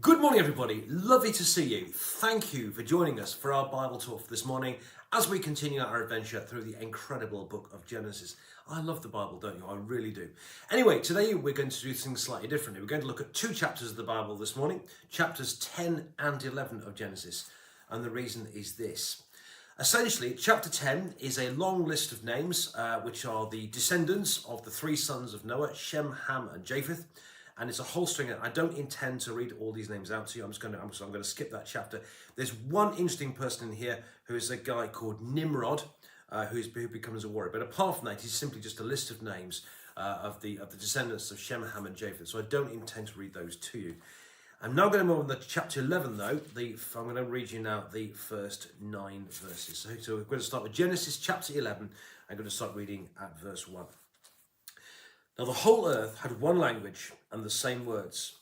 Good morning, everybody. Lovely to see you. Thank you for joining us for our Bible talk this morning as we continue our adventure through the incredible book of Genesis. I love the Bible, don't you? I really do. Anyway, today we're going to do things slightly differently. We're going to look at two chapters of the Bible this morning, chapters 10 and 11 of Genesis. And the reason is this. Essentially, chapter 10 is a long list of names, which are the descendants of the three sons of Noah, Shem, Ham, and Japheth. And it's a whole string. I don't intend to read all these names out to you. I'm going to skip that chapter. There's one interesting person in here who is a guy called Nimrod, who becomes a warrior. But apart from that, he's simply just a list of names of the descendants of Shem, Ham, and Japheth. So I don't intend to read those to you. I'm now going to move on to chapter 11, though. I'm going to read you now the first 9 verses. So we're going to start with Genesis chapter 11. I'm going to start reading at verse 1. Now the whole earth had one language and the same words.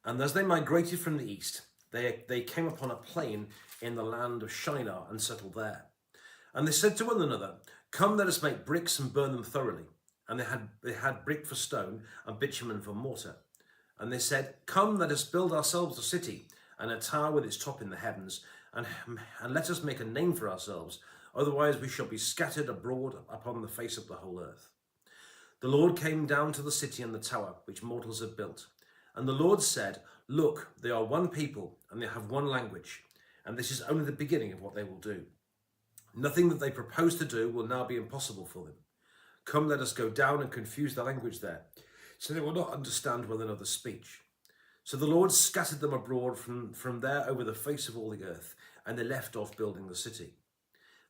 And as they migrated from the east, they came upon a plain in the land of Shinar and settled there. And they said to one another, "Come, let us make bricks and burn them thoroughly." And they had brick for stone and bitumen for mortar. And they said, "Come, let us build ourselves a city and a tower with its top in the heavens, and let us make a name for ourselves. Otherwise we shall be scattered abroad upon the face of the whole earth." The Lord came down to the city and the tower, which mortals had built. And the Lord said, "Look, they are one people, and they have one language, and this is only the beginning of what they will do. Nothing that they propose to do will now be impossible for them. Come, let us go down and confuse the language there, so they will not understand one another's speech." So the Lord scattered them abroad from there over the face of all the earth, and they left off building the city.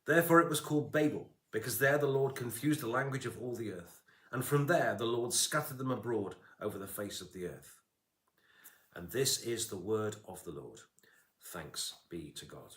Therefore it was called Babel, because there the Lord confused the language of all the earth. And from there the Lord scattered them abroad over the face of the earth. And this is the word of the Lord. Thanks be to God.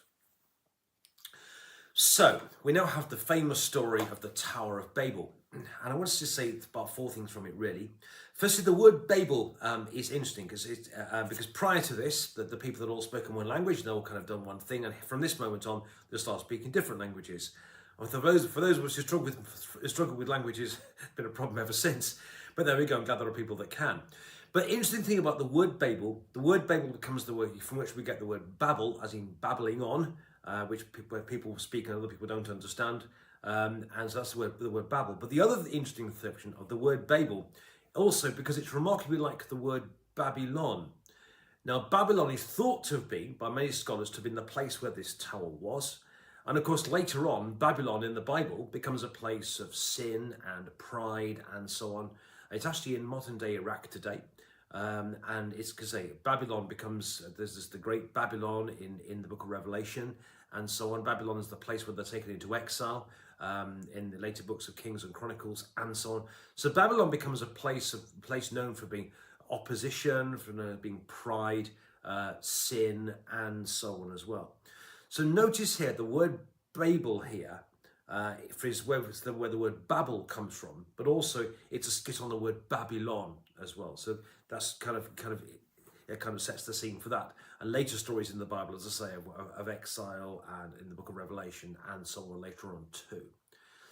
So, we now have the famous story of the Tower of Babel. And I want to say about 4 things from it, really. Firstly, the word Babel is interesting because prior to this, the people had all spoken one language, they all kind of done one thing. And from this moment on, they start speaking different languages. And for those of us who struggle with languages, it's been a problem ever since. But there we go, I'm glad there are people that can. But the interesting thing about the word Babel becomes the word from which we get the word Babel, as in babbling on, where people speak and other people don't understand. And so that's the word Babel. But the other interesting interpretation of the word Babel, also because it's remarkably like the word Babylon. Now, Babylon is thought to have been, by many scholars, to have been the place where this tower was. And of course, later on, Babylon in the Bible becomes a place of sin and pride and so on. It's actually in modern day Iraq today. And it's because Babylon becomes, there's the great Babylon in the book of Revelation and so on. Babylon is the place where they're taken into exile in the later books of Kings and Chronicles and so on. So Babylon becomes a place known for being opposition, for being pride, sin and so on as well. So notice here the word Babel here is where the word Babel comes from, but also it's a skit on the word Babylon as well. So that's kind of sets the scene for that. And later stories in the Bible, as I say, of exile and in the book of Revelation and so on later on too.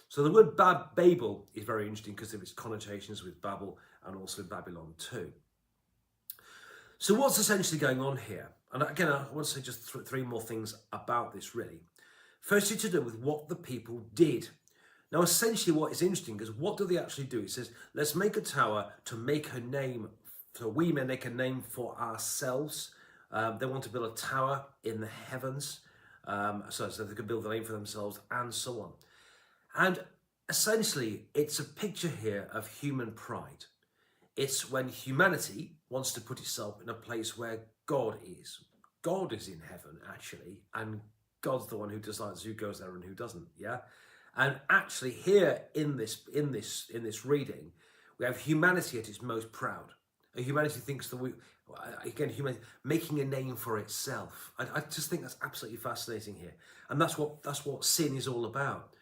So the word Babel is very interesting because of its connotations with Babel and also Babylon too. So what's essentially going on here? And again, I want to say just 3 more things about this, really. Firstly, to do with what the people did. Now, essentially what is interesting is what do they actually do? It says, let's make a tower to make a name, so we may make a name for ourselves. They want to build a tower in the heavens, so they can build a name for themselves and so on. And essentially, it's a picture here of human pride. It's when humanity wants to put itself in a place where God is. God is in heaven, actually, and God's the one who decides who goes there and who doesn't, yeah? And actually here in this reading, we have humanity at its most proud. And humanity thinks that humanity making a name for itself. I just think that's absolutely fascinating here. And that's what sin is all about.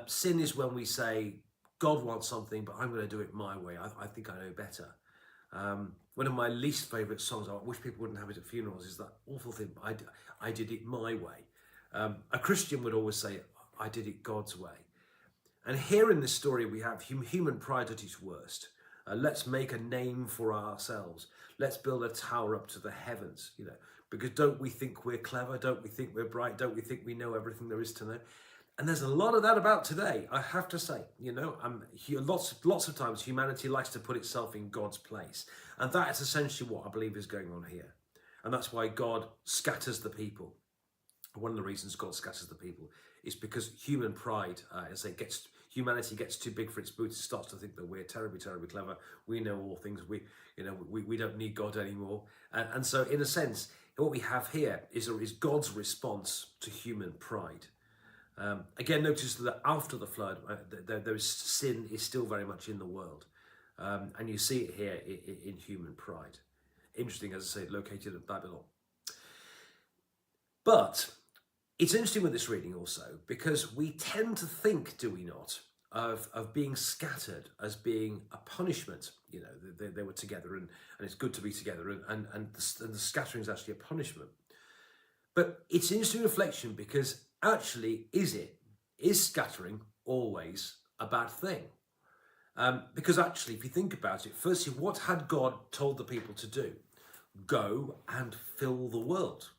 Sin is when we say, God wants something, but I'm going to do it my way. I think I know better. One of my least favourite songs, I wish people wouldn't have it at funerals, is that awful thing, I did it my way. A Christian would always say, I did it God's way. And here in this story, we have human pride at its worst. Let's make a name for ourselves. Let's build a tower up to the heavens, because don't we think we're clever? Don't we think we're bright? Don't we think we know everything there is to know? And there's a lot of that about today, I have to say. Lots of times humanity likes to put itself in God's place. And that is essentially what I believe is going on here. And that's why God scatters the people. One of the reasons God scatters the people is because human pride, humanity gets too big for its boots. It starts to think that we're terribly, terribly clever. We know all things. We don't need God anymore. And so, in a sense, what we have here is God's response to human pride. Again, notice that after the flood, sin is still very much in the world. And you see it here in human pride. Interesting, as I say, located at Babylon. But it's interesting with this reading also, because we tend to think, do we not, of being scattered as being a punishment. They were together and it's good to be together, and the scattering is actually a punishment. But it's an interesting reflection, because actually, is scattering always a bad thing? Because actually, if you think about it, firstly, what had God told the people to do? Go and fill the world.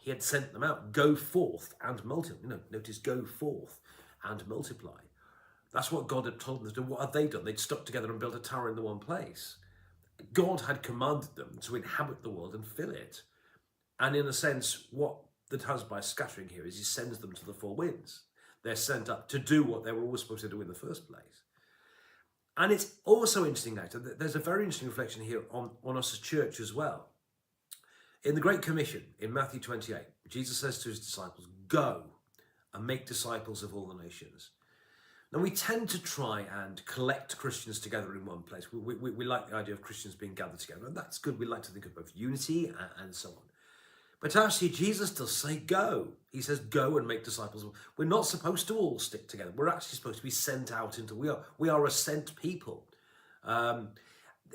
He had sent them out. Go forth and multiply. Notice, go forth and multiply. That's what God had told them to do. What had they done? They'd stuck together and built a tower in the one place. God had commanded them to inhabit the world and fill it. And in a sense, what that has by scattering here is he sends them to the four winds. They're sent up to do what they were always supposed to do in the first place. And it's also interesting now, there's a very interesting reflection here on us as church as well. In the Great Commission, in Matthew 28, Jesus says to his disciples, go and make disciples of all the nations. Now, we tend to try and collect Christians together in one place. We like the idea of Christians being gathered together, and that's good. We like to think of both unity and so on. But actually, Jesus does say go. He says go and make disciples. We're not supposed to all stick together. We're actually supposed to be sent out into, we are a sent people.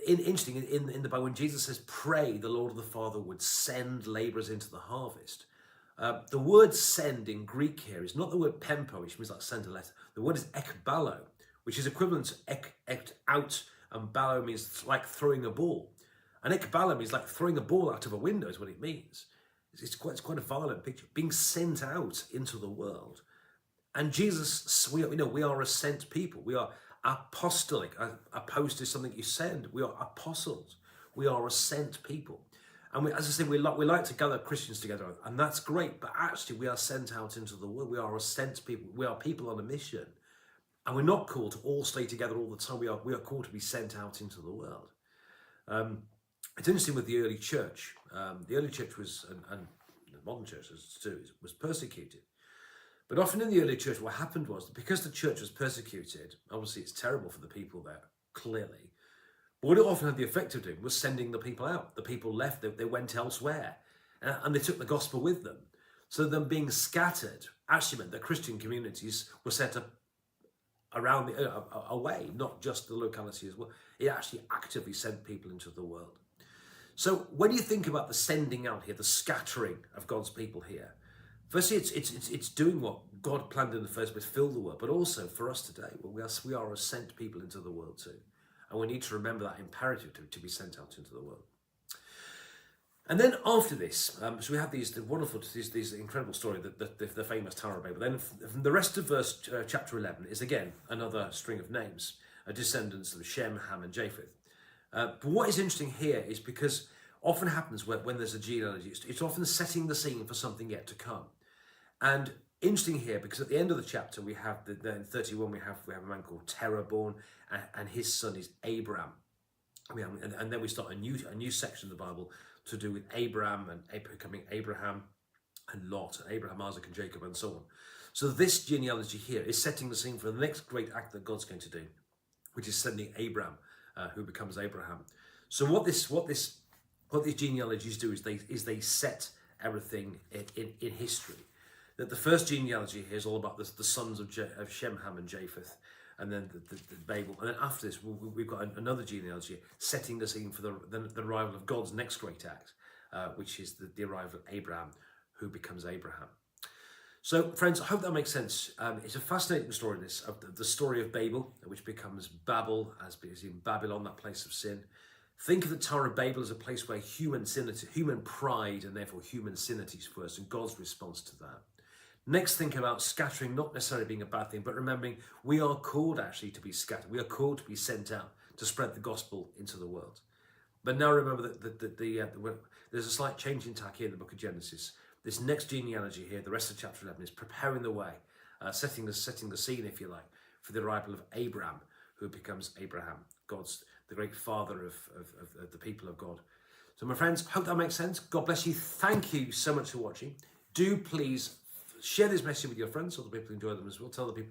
Interesting, in the Bible, when Jesus says pray, the Lord of the Father would send laborers into the harvest. The word send in Greek here is not the word pempo, which means like send a letter. The word is ekbalo, which is equivalent to ek out, and balo means like throwing a ball. And ekbalo means like throwing a ball out of a window is what it means. It's quite a violent picture, being sent out into the world. And Jesus, we are a sent people. We are apostolic. Opposed to something you send. We are apostles. We are a sent people. And as I say, we like to gather Christians together, and that's great. But actually, we are sent out into the world. We are a sent people. We are people on a mission, and we're not called to all stay together all the time. We are called to be sent out into the world. It's interesting with the early church. The early church was, and the modern church was persecuted. But often in the early church, what happened was that because the church was persecuted, obviously it's terrible for the people there, clearly. But what it often had the effect of doing was sending the people out. The people left, they went elsewhere, and they took the gospel with them. So them being scattered actually meant that Christian communities were set up around away, not just the locality as well. It actually actively sent people into the world. So when you think about the sending out here, the scattering of God's people here, firstly, it's doing what God planned in the first place, fill the world, but also for us today, we are a sent people into the world too. And we need to remember that imperative to be sent out into the world. And then after this, so we have these incredible story, the famous Tower of Babel. Then the rest of chapter 11 is again another string of names, descendants of Shem, Ham, and Japheth. But what is interesting here is because often happens when there's a genealogy, it's often setting the scene for something yet to come. And interesting here, because at the end of the chapter, we have, in 31, we have a man called Terah born, and his son is Abraham. And then we start a new section of the Bible to do with Abraham and becoming Abraham and Lot, and Abraham, Isaac, and Jacob, and so on. So this genealogy here is setting the scene for the next great act that God's going to do, which is sending Abraham, who becomes Abraham. So what these genealogies do is they set everything in history. That the first genealogy here is all about the sons of Shem, Ham, and Japheth, and then the Babel. And then after this, we've got another genealogy setting the scene for the arrival of God's next great act, which is the arrival of Abraham, who becomes Abraham. So, friends, I hope that makes sense. It's a fascinating story, the story of Babel, which becomes Babel, as in Babylon, that place of sin. Think of the Tower of Babel as a place where human pride and therefore human sin is first, and God's response to that. Next, think about scattering not necessarily being a bad thing, but remembering we are called actually to be scattered. We are called to be sent out to spread the gospel into the world. But now remember that there's a slight change in tack here in the book of Genesis. This next genealogy here, the rest of chapter 11, is preparing the way, setting the scene, if you like, for the arrival of Abraham, who becomes Abraham, the great father of the people of God. So my friends, hope that makes sense. God bless you. Thank you so much for watching. Do please share this message with your friends so that people enjoy them as well. Tell the people